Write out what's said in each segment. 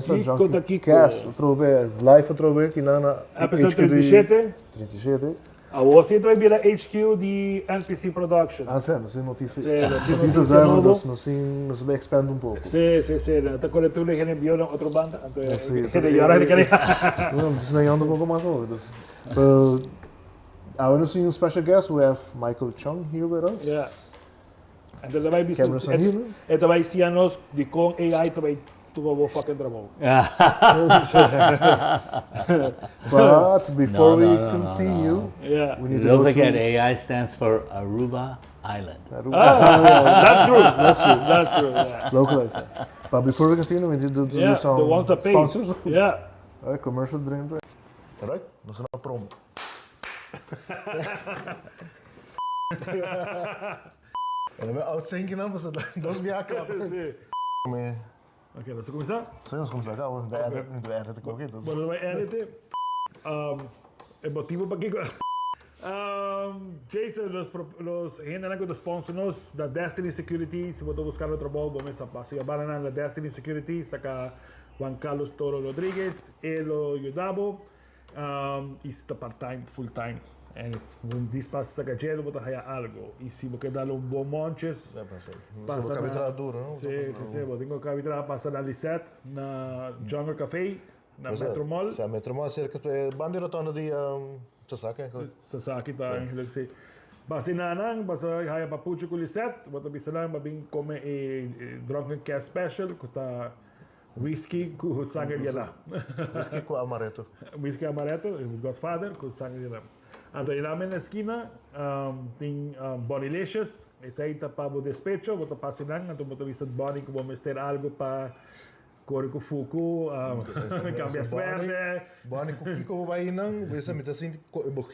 Começa Kiko Junkie da Kiko. Cast, live outro aqui na Episode 37. 37. A você vai virar HQ de NPC Production. Ah, sério, não sei notícia. Sim, Notícias não se vai expand um pouco. Sim. Até quando tu lhe enviou na outra banda, então Sim, agora ele quer. Não, desenhando um pouco mais ouvidos. I want to see a special guest. We have Michael Tchong here with us. Yeah. Então ele vai vir. Cameras are here. Então vai ser nós de com AI também. Tu vou fucking trabalho. But before we continue, we need to Don't go forget, through... AI stands for Aruba Island. That's true. Yeah. Localized. But before we continue, we need to do some the ones that pay. sponsors. Yeah. Alright, commercial dream. Alright, nós não promo. Ele vai outzinken não, mas dois biacas. Ok, nós vamos começar? Sim, nós começamos agora. Não vai edit com aqui. Bueno, vai edit. É motivo para que... Jason, los gente que sponsors da Destiny Security, se você buscar outro trabalho, vamos a pasar a barra na Destiny Security, saca Juan Carlos Toro Rodrigues, ele ajudava, e está part-time, full-time. Um despaço saca gelo, bota aí algo. E se você dá um bom montes, passa na duro, não? Sim, eu tenho que passar na Lisette, na Jungle Café, na Metro Mall. Sim, Metro Mall, cerca de bandeira tona de Sasaki tá, eu sei. Basta nanang, basta haya papucho com Lisette, bota bisalang mabing come drunken cat special, que tá whisky com sangue de lá. Whisky com amaretto. Whisky amaretto, Godfather com sangue de lá. Então, lá na esquina tem Bonilicious, esse aí tá para o despecho, bota passinang, então bota visat Bonnie que vamos ter algo para correr com Fuku, cambia suerte. Bonnie com Kiko vai não, você me tá sentindo,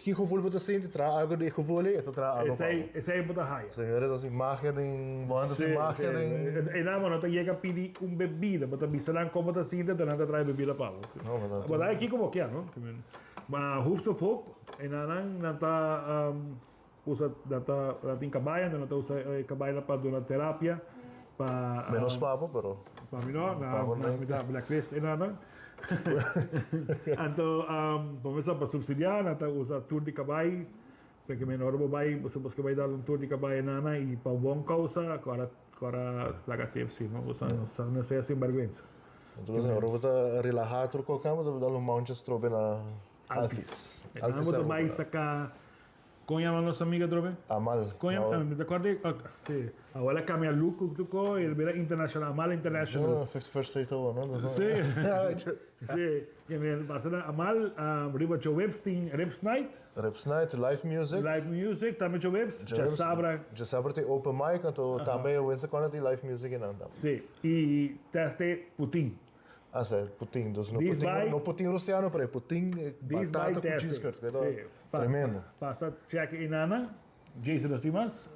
Kiko vou botar sentindo, traz algo de Kiko e tu traz algo. Esse aí bota raia. Senhores, assim, magia em banda, assim, magia em. E não, não chega a pedir bebida, bota bisalang como tá sentindo, então não traz bebida para o. Não, mas aí Kiko quer, não? Mas Hoops of Hope, e não tá usa, não tem cabaia, não tá usa cabaia para donar terapia, para menos papo, pero. Para mim não, me dá blacklist, e não. Então, vamos para subsidiar, não tá usa tour de cabaia, porque menor vai, você vai dar um tour de cabaia nana e para bom causa, agora laga tepsi, não, você não sei assim vergonha. Então, agora vou tá relaxado com o campo, vou dar um monte trobe na Alfis. Vamos também sacar. Como chama a nossa amiga, Drobe? Amal. Como chama? Me recorda? Sim. Agora cambia look, ele vira internacional, Amal International. 51st State, não? Sim. Sim. Amal, riba de Webs, tem Reps Night. Reps Night, live music, também de Webs. Já sabra tem open mic, então também o Wednesday quando tem live music não. Sim. E teste Putin. Ah, sério, Putin. Não Putin russiano, para Putin batata com cheese curds. Tremendo. Passa check in Ana, Jason Estimas.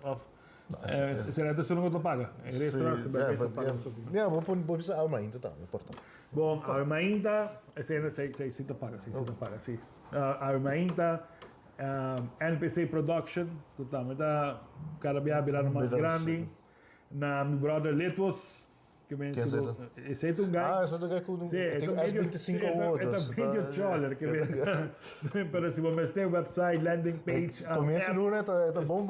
Será que você não paga? É restaurante, você vai pagar. Não, vou precisar AWEMainta, tá, importante. Bom, AWEMainta, você paga, sim. AWEMainta, NPC Production, que também está cada vez virando mais grande. Na meu brother Letos, que vem esse é um gajo. Esse é um gajo com S25 outros. É um vídeo choller que vem. Pero se você tem website, landing page, começo não é tá bom.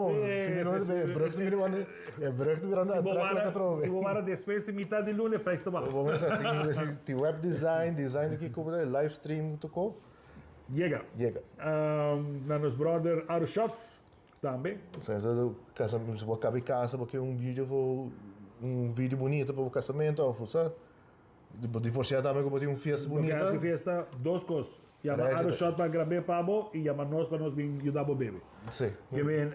Bruto virando a traca trove. Se você depois de metade de lunes presta mal. Vamos tem web design aqui como live stream tocou. Chega. Na nos brother Auto Shots também. Se você acaba em casa porque um vídeo bonito para o casamento, ou sabe? Divorciar também como uma festa bonita. Essa festa, duas coisas. Chama Auto Shot para gravar para nós e chama nós para nós vir ajudar o bebê. Sim. Que vem,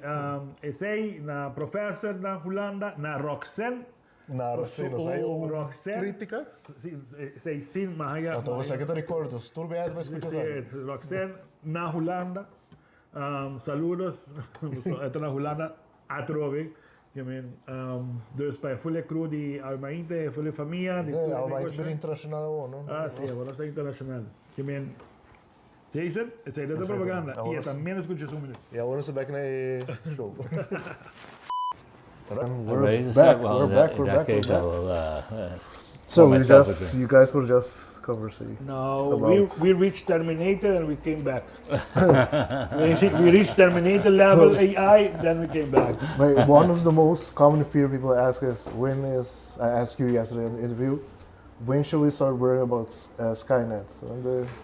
esse aí, na Professor, na Holanda, na Roxanne. Na Roxanne, não sei, Roxanne. Crítica? Sim, mas... Então você aqui está recordando, tu bem vai escutar. Sim, Roxanne, na Holanda. Saludos. Estou na Holanda, a trove. Dus bij volle crew die AWEMainta, volle familie. AWEMainta é internacional, não? Sim, agora está internacional. Jason, essa é da propaganda. E também escuta um minuto. E agora você vai na show. We're back. In that case, I will So myself a drink. you guys were just conversing. No, About- we reached Terminator and we came back. We reached Terminator level AI, then we came back. One of the most common fear people ask is I asked you yesterday in the interview, when should we start worrying about Skynet?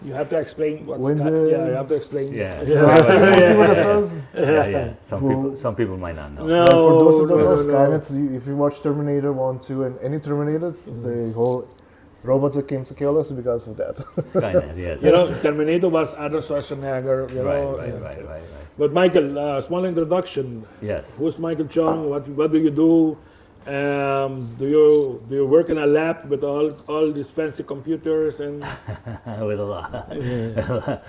You have to explain what's When the- yeah, you have to explain. Yeah. Yeah. Yeah. Some people might not know. No, But for those who don't no, know, no, Skynet, if you watch Terminator 1, 2, and any Terminator, the whole robots that came to kill us because of that. Skynet, yes. You know, Terminator was Arnold Schwarzenegger. You know, Right. But Michael, small introduction. Yes. Who's Michael Tchong? What do you do? Do you work in a lab with all these fancy computers and With a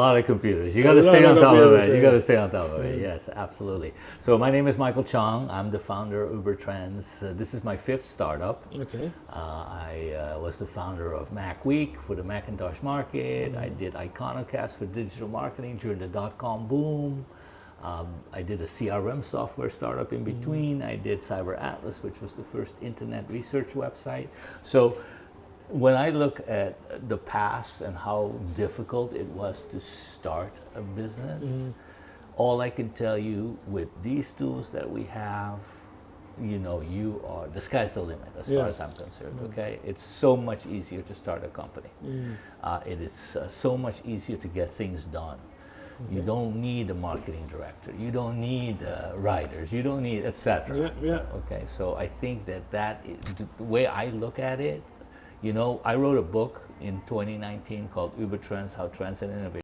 lot of computers. You got to stay on top of it. You got to stay on top of it. Yes, absolutely. So my name is Michael Tchong. I'm the founder of UberTrends. This is my 5th startup. okay? I was the founder of Mac Week for the Macintosh market. I did Iconocast for digital marketing during the dot-com boom. I did a CRM software startup in between. I did Cyber Atlas, which was the first internet research website. So when I look at the past and how difficult it was to start a business, all I can tell you with these tools that we have, you know, the sky's the limit as far as I'm concerned, okay? It's so much easier to start a company. It is so much easier to get things done. You don't need a marketing director. You don't need writers. You don't need etc. Yeah. Okay, so I think that is, the way I look at it, you know, I wrote a book in 2019 called UberTrends: How Trends and Innovation